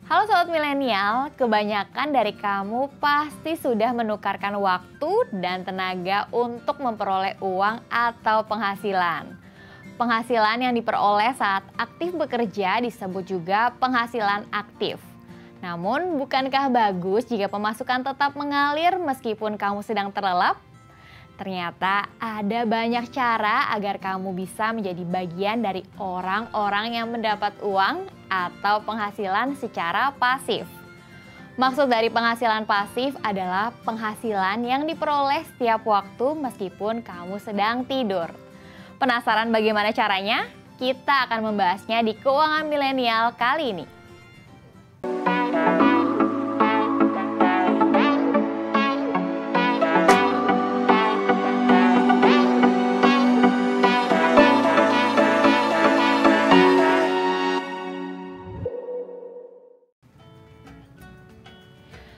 Halo Sobat Milenial, kebanyakan dari kamu pasti sudah menukarkan waktu dan tenaga untuk memperoleh uang atau penghasilan. Penghasilan yang diperoleh saat aktif bekerja disebut juga penghasilan aktif. Namun, bukankah bagus jika pemasukan tetap mengalir meskipun kamu sedang terlelap? Ternyata ada banyak cara agar kamu bisa menjadi bagian dari orang-orang yang mendapat uang atau penghasilan secara pasif. Maksud dari penghasilan pasif adalah penghasilan yang diperoleh setiap waktu meskipun kamu sedang tidur. Penasaran bagaimana caranya? Kita akan membahasnya di Keuangan Milenial kali ini.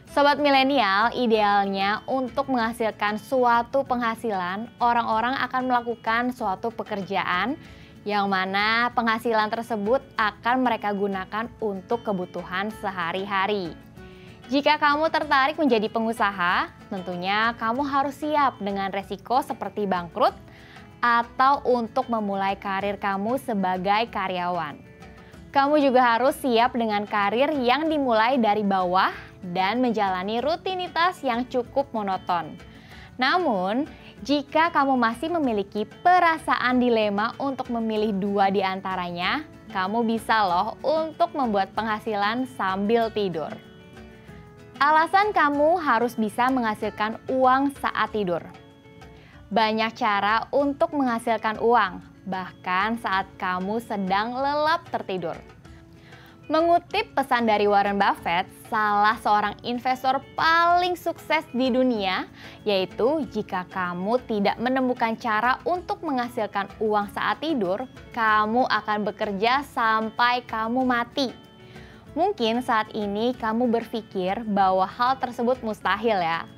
Sobat Milenial, idealnya untuk menghasilkan suatu penghasilan, orang-orang akan melakukan suatu pekerjaan yang mana penghasilan tersebut akan mereka gunakan untuk kebutuhan sehari-hari. Jika kamu tertarik menjadi pengusaha, tentunya kamu harus siap dengan resiko seperti bangkrut atau untuk memulai karir kamu sebagai karyawan. Kamu juga harus siap dengan karir yang dimulai dari bawah dan menjalani rutinitas yang cukup monoton. Namun, jika kamu masih memiliki perasaan dilema untuk memilih dua di antaranya, kamu bisa loh untuk membuat penghasilan sambil tidur. Alasan kamu harus bisa menghasilkan uang saat tidur. Banyak cara untuk menghasilkan uang, bahkan saat kamu sedang lelap tertidur. Mengutip pesan dari Warren Buffett, salah seorang investor paling sukses di dunia, yaitu jika kamu tidak menemukan cara untuk menghasilkan uang saat tidur, kamu akan bekerja sampai kamu mati. Mungkin saat ini kamu berpikir bahwa hal tersebut mustahil ya.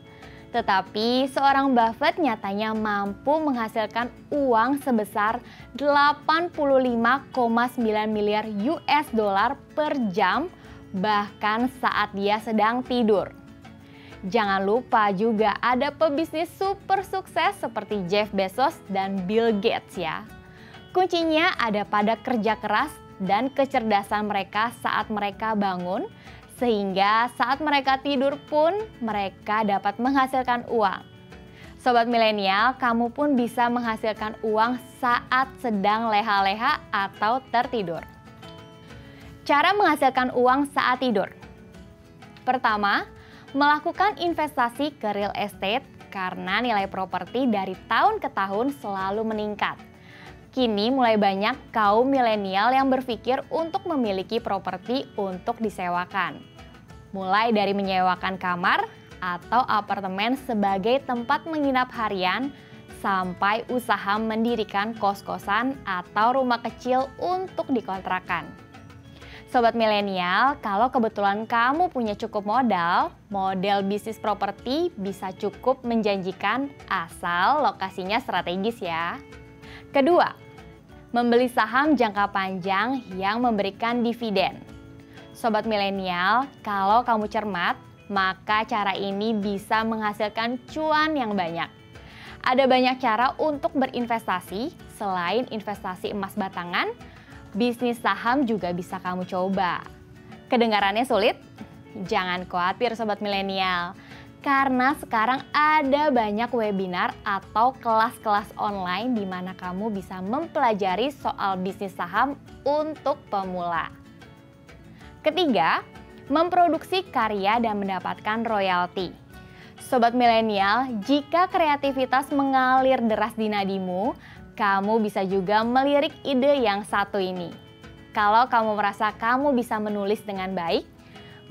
Tetapi seorang Buffett nyatanya mampu menghasilkan uang sebesar 85,9 miliar US dollar per jam bahkan saat dia sedang tidur. Jangan lupa juga ada pebisnis super sukses seperti Jeff Bezos dan Bill Gates ya. Kuncinya ada pada kerja keras dan kecerdasan mereka saat mereka bangun, sehingga saat mereka tidur pun mereka dapat menghasilkan uang. Sobat Milenial, kamu pun bisa menghasilkan uang saat sedang leha-leha atau tertidur. Cara menghasilkan uang saat tidur. Pertama, melakukan investasi ke real estate karena nilai properti dari tahun ke tahun selalu meningkat. Kini mulai banyak kaum milenial yang berpikir untuk memiliki properti untuk disewakan. Mulai dari menyewakan kamar atau apartemen sebagai tempat menginap harian, sampai usaha mendirikan kos-kosan atau rumah kecil untuk dikontrakan. Sobat Milenial, kalau kebetulan kamu punya cukup model bisnis properti bisa cukup menjanjikan asal lokasinya strategis ya. Kedua, membeli saham jangka panjang yang memberikan dividen. Sobat Milenial, kalau kamu cermat, maka cara ini bisa menghasilkan cuan yang banyak. Ada banyak cara untuk berinvestasi, selain investasi emas batangan, bisnis saham juga bisa kamu coba. Kedengarannya sulit? Jangan khawatir Sobat Milenial, karena sekarang ada banyak webinar atau kelas-kelas online di mana kamu bisa mempelajari soal bisnis saham untuk pemula. Ketiga, memproduksi karya dan mendapatkan royalti. Sobat Milenial, jika kreativitas mengalir deras di nadimu, kamu bisa juga melirik ide yang satu ini. Kalau kamu merasa kamu bisa menulis dengan baik,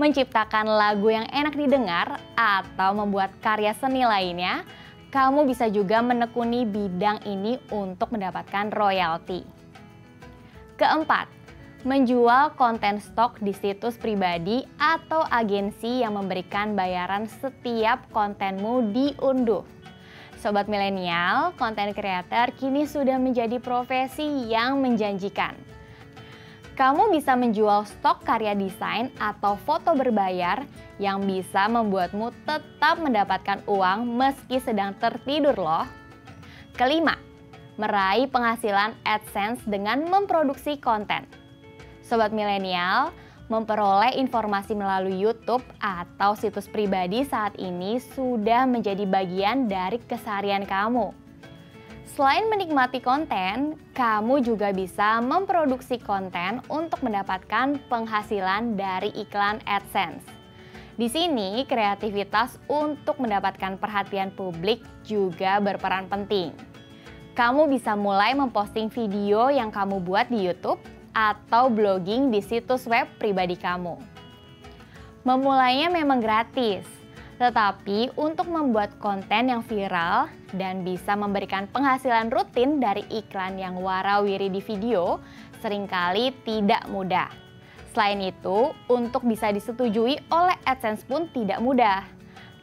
menciptakan lagu yang enak didengar, atau membuat karya seni lainnya, kamu bisa juga menekuni bidang ini untuk mendapatkan royalti. Keempat, menjual konten stok di situs pribadi atau agensi yang memberikan bayaran setiap kontenmu diunduh. Sobat Milenial, konten creator kini sudah menjadi profesi yang menjanjikan. Kamu bisa menjual stok karya desain atau foto berbayar yang bisa membuatmu tetap mendapatkan uang meski sedang tertidur loh. Kelima, meraih penghasilan AdSense dengan memproduksi konten. Sobat milenial, memperoleh informasi melalui YouTube atau situs pribadi saat ini sudah menjadi bagian dari keseharian kamu. Selain menikmati konten, kamu juga bisa memproduksi konten untuk mendapatkan penghasilan dari iklan AdSense. Di sini, kreativitas untuk mendapatkan perhatian publik juga berperan penting. Kamu bisa mulai memposting video yang kamu buat di YouTube atau blogging di situs web pribadi kamu. Memulainya memang gratis, tetapi untuk membuat konten yang viral dan bisa memberikan penghasilan rutin dari iklan yang warawiri di video seringkali tidak mudah. Selain itu, untuk bisa disetujui oleh AdSense pun tidak mudah.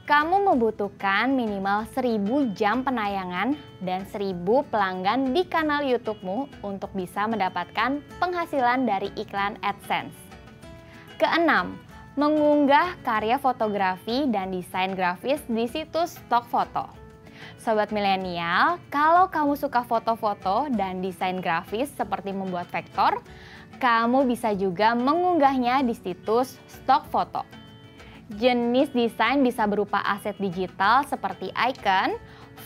Kamu membutuhkan minimal 1000 jam penayangan dan 1000 pelanggan di kanal YouTube-mu untuk bisa mendapatkan penghasilan dari iklan AdSense. Keenam, mengunggah karya fotografi dan desain grafis di situs stok foto. Sobat milenial, kalau kamu suka foto-foto dan desain grafis seperti membuat vektor, kamu bisa juga mengunggahnya di situs stok foto. Jenis desain bisa berupa aset digital seperti icon,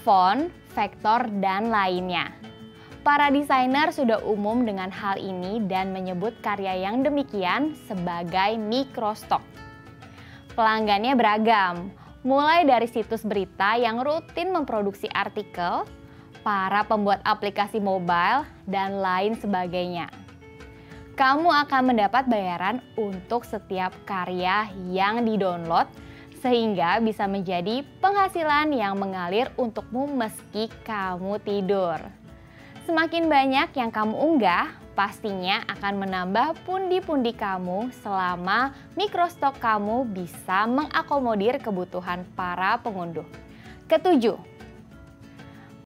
font, vektor, dan lainnya. Para desainer sudah umum dengan hal ini dan menyebut karya yang demikian sebagai microstock. Pelanggannya beragam, mulai dari situs berita yang rutin memproduksi artikel, para pembuat aplikasi mobile, dan lain sebagainya. Kamu akan mendapat bayaran untuk setiap karya yang di-download sehingga bisa menjadi penghasilan yang mengalir untukmu meski kamu tidur. Semakin banyak yang kamu unggah, pastinya akan menambah pundi-pundi kamu selama microstock kamu bisa mengakomodir kebutuhan para pengunduh. Ketujuh,